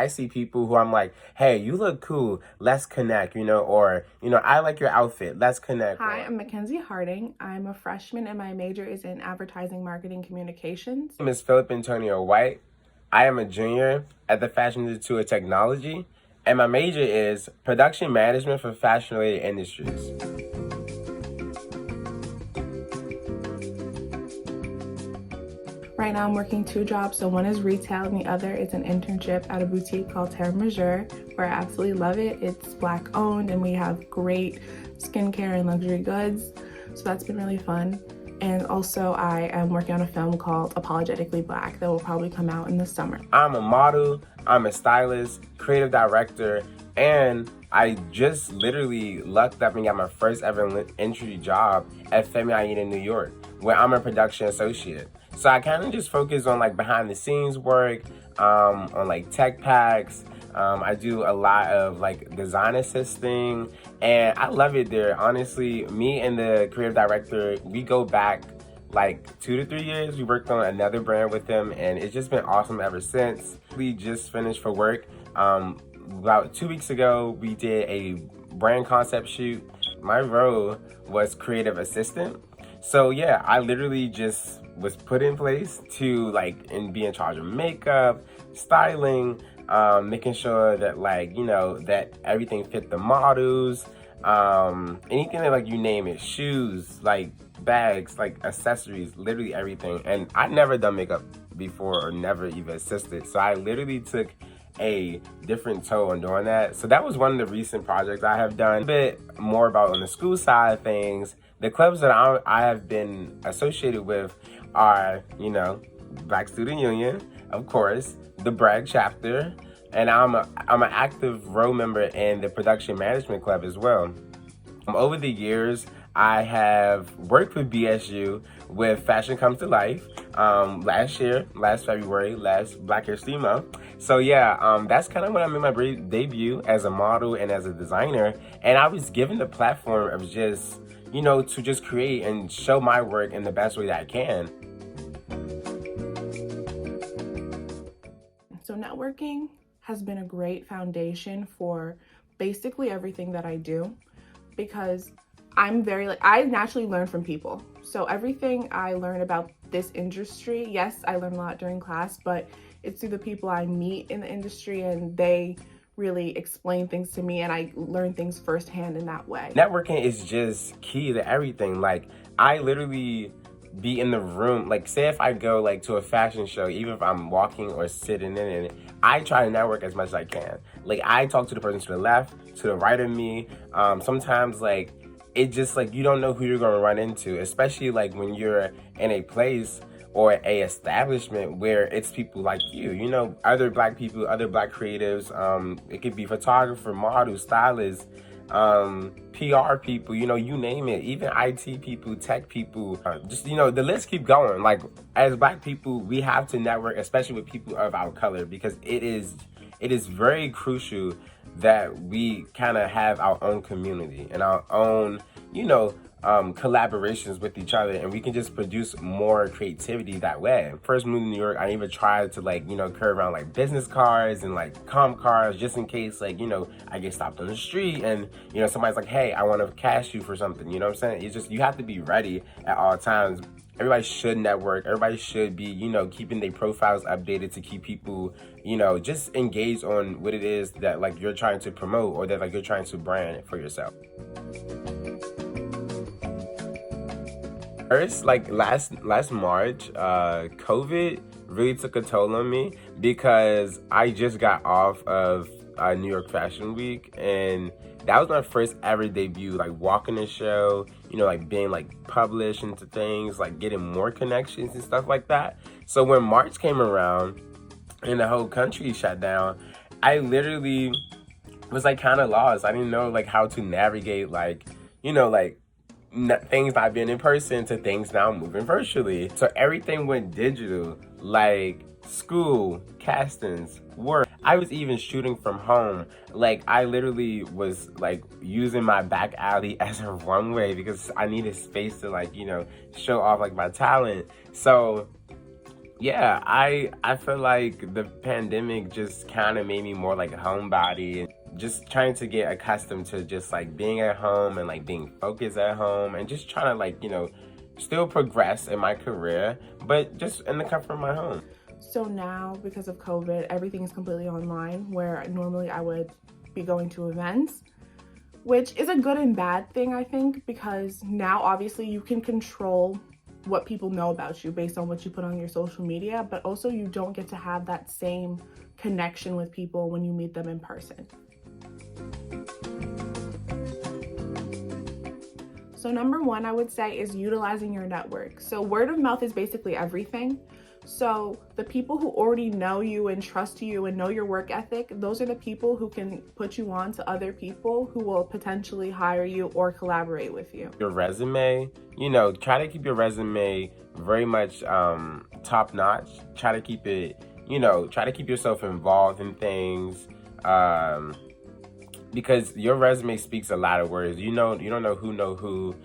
I see people who I'm like, hey, you look cool, let's connect, or, I like your outfit, let's connect. Hi, I'm Mackenzie Harding. I'm a freshman and my major is in advertising, marketing, communications. My name is Phillip White. I am a junior at the Fashion Institute of Technology, and my major is production management for fashion-related industries. Right now I'm working 2 jobs. So one is retail and the other is an internship at a boutique called Terre Majeure, where I absolutely love it. It's Black owned and we have great skincare and luxury goods. So that's been really fun. And also I am working on a film called Apologetically Black that will probably come out in the summer. I'm a model, I'm a stylist, creative director, and I just literally lucked up and got my first ever entry job at Femi in New York, where I'm a production associate. So I kind of just focus on like behind the scenes work, on like tech packs. I do a lot of like design assisting, and I love it there. Honestly, me and the creative director, we go back like 2 to 3 years. We worked on another brand with him, and it's just been awesome ever since. We just finished for work. About 2 weeks ago, we did a brand concept shoot. My role was creative assistant. So yeah, I literally just was put in place to and be in charge of makeup, styling, making sure that that everything fit the models, anything that you name it, shoes, bags, accessories, literally everything. And I never done makeup before or never even assisted. So I literally took a different toe on doing that. So that was one of the recent projects I have done. A bit more about on the school side of things. The clubs that I have been associated with are, Black Student Union, of course, the Bragg chapter, and I'm an active role member in the Production Management Club as well. Over the years, I have worked with BSU with Fashion Comes to Life. Last February, last Black History Month. So yeah, that's kind of when I made my debut as a model and as a designer. And I was given the platform of just, to just create and show my work in the best way that I can. So networking has been a great foundation for basically everything that I do, because I'm I naturally learn from people. So everything I learn about this industry, yes, I learn a lot during class, but it's through the people I meet in the industry, and they really explain things to me and I learn things firsthand in that way. Networking is just key to everything. I literally be in the room, say if I go to a fashion show, even if I'm walking or sitting in it, I try to network as much as I can. I talk to the person to the left, to the right of me. Sometimes it just you don't know who you're going to run into, especially when you're in a place or a establishment where it's people like you, other Black people, other Black creatives. It could be photographer, model, stylist, PR people, you name it, even IT people, tech people, just, the list keep going. As Black people, we have to network, especially with people of our color, because it is very crucial that we kind of have our own community and our own, collaborations with each other, and we can just produce more creativity that way. First moved to New York, I even tried to curve around business cards and comp cards, just in case I get stopped on the street and somebody's like, hey, I want to cash you for something. You know what I'm saying? It's just, you have to be ready at all times. Everybody should network. Everybody should be, keeping their profiles updated to keep people, just engaged on what it is that you're trying to promote or that you're trying to brand for yourself. First, last March, COVID really took a toll on me because I just got off of New York Fashion Week, and that was my first ever debut, walking the show, being published into things, getting more connections and stuff like that. So when March came around and the whole country shut down, I literally was kind of lost. I didn't know how to navigate things not being in person to things now moving virtually. So everything went digital, school, castings, work. I was even shooting from home. I literally was using my back alley as a runway because I needed space to show off my talent. So Yeah, I feel like the pandemic just kind of made me more like a homebody, and just trying to get accustomed to just like being at home and like being focused at home and just trying to like, still progress in my career, but just in the comfort of my home. So now, because of COVID, everything is completely online, where normally I would be going to events, which is a good and bad thing, I think, because now obviously you can control what people know about you based on what you put on your social media, but also you don't get to have that same connection with people when you meet them in person. So number one, I would say, is utilizing your network. So word of mouth is basically everything. So the people who already know you and trust you and know your work ethic, those are the people who can put you on to other people who will potentially hire you or collaborate with you. Your resume, try to keep your resume very much top notch. Try to keep it, try to keep yourself involved in things. Because your resume speaks a lot of words. You don't know who.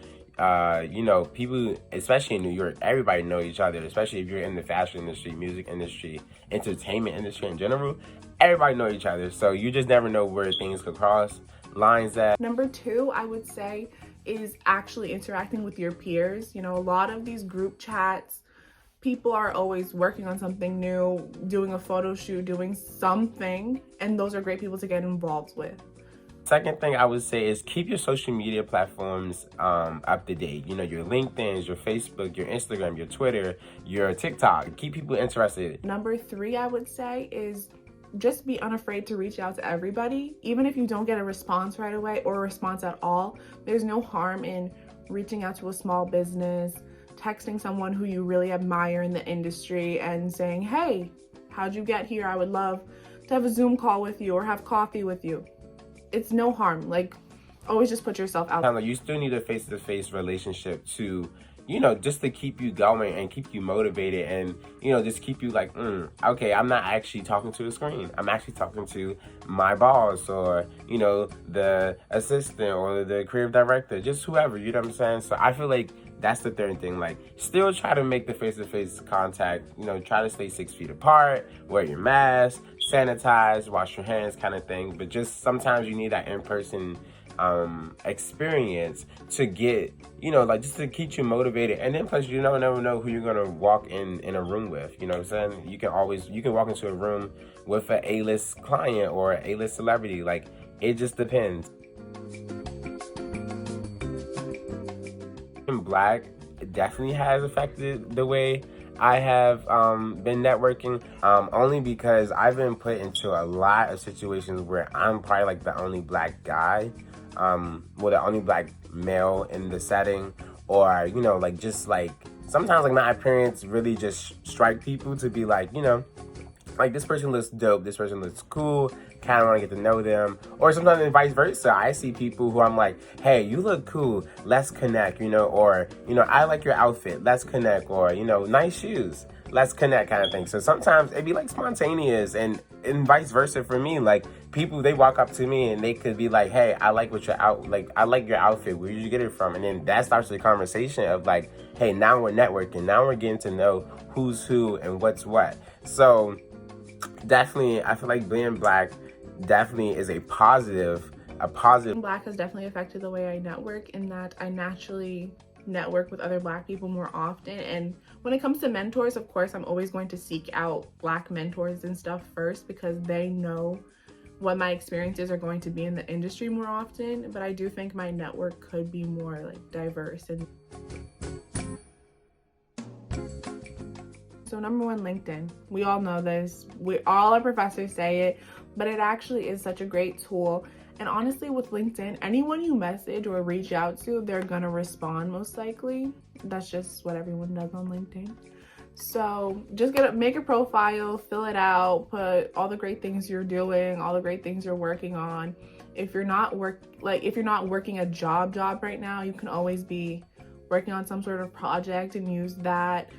People, especially in New York, everybody know each other, especially if you're in the fashion industry, music industry, entertainment industry in general. Everybody know each other. So you just never know where things could cross lines at. Number two, I would say, is actually interacting with your peers. A lot of these group chats, people are always working on something new, doing a photo shoot, doing something, and those are great people to get involved with. Second thing I would say is keep your social media platforms up to date. Your LinkedIn, your Facebook, your Instagram, your Twitter, your TikTok. Keep people interested. Number three, I would say, is just be unafraid to reach out to everybody. Even if you don't get a response right away or a response at all, there's no harm in reaching out to a small business, texting someone who you really admire in the industry and saying, hey, how'd you get here? I would love to have a Zoom call with you or have coffee with you. It's no harm. Always just put yourself out there. You still need a face-to-face relationship to, just to keep you going and keep you motivated and, just keep you like, okay, I'm not actually talking to the screen. I'm actually talking to my boss or, the assistant or the creative director, just whoever, you know what I'm saying? So I feel like that's the third thing. Still try to make the face-to-face contact, try to stay 6 feet apart, wear your mask, sanitize, wash your hands kind of thing. But just sometimes you need that in-person experience to get, just to keep you motivated. And then plus you never know who you're gonna walk in a room with. You know what I'm saying? You can walk into a room with an A-list client or an A-list celebrity. It just depends. Black definitely has affected the way I have been networking, only because I've been put into a lot of situations where I'm probably like the only black guy, the only black male in the setting, or sometimes my appearance really just strike people to be like this person looks dope, this person looks cool, kind of want to get to know them. Or sometimes vice versa. I see people who I'm like, hey, you look cool, let's connect, or, I like your outfit, let's connect, or, nice shoes, let's connect kind of thing. So sometimes it'd be spontaneous and vice versa for me. People, they walk up to me and they could be like, hey, I like what I like your outfit, where did you get it from? And then that starts the conversation of hey, now we're networking, now we're getting to know who's who and what's what. So definitely, I feel like being black definitely is a positive. Black has definitely affected the way I network, in that I naturally network with other black people more often. And when it comes to mentors, of course, I'm always going to seek out black mentors and stuff first, because they know what my experiences are going to be in the industry more often. But I do think my network could be more diverse. And so number one, LinkedIn. We all know this. All our professors say it, but it actually is such a great tool. And honestly, with LinkedIn, anyone you message or reach out to, they're gonna respond most likely. That's just what everyone does on LinkedIn. So just make a profile, fill it out, put all the great things you're doing, all the great things you're working on. If you're not working a job right now, you can always be working on some sort of project and use that.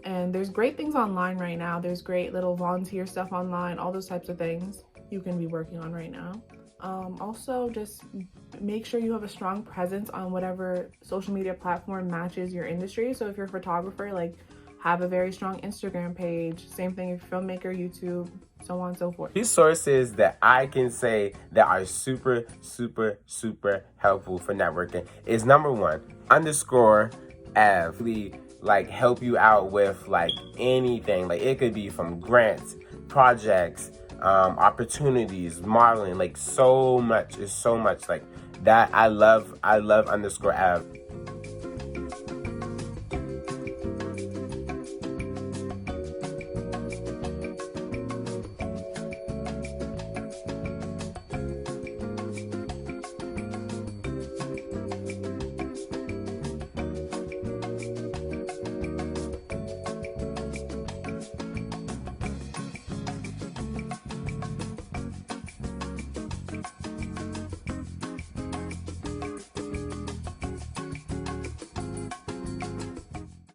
And there's great things online right now. There's great little volunteer stuff online, all those types of things you can be working on right now. Also, just make sure you have a strong presence on whatever social media platform matches your industry. So if you're a photographer, have a very strong Instagram page. Same thing if you're a filmmaker, YouTube, so on and so forth. Resources that I can say that are super, super, super helpful for networking is number one, underscore Av. Like help you out with like anything. Like it could be from grants, projects, opportunities, modeling, like so much. It's so much like that. I love underscore Av.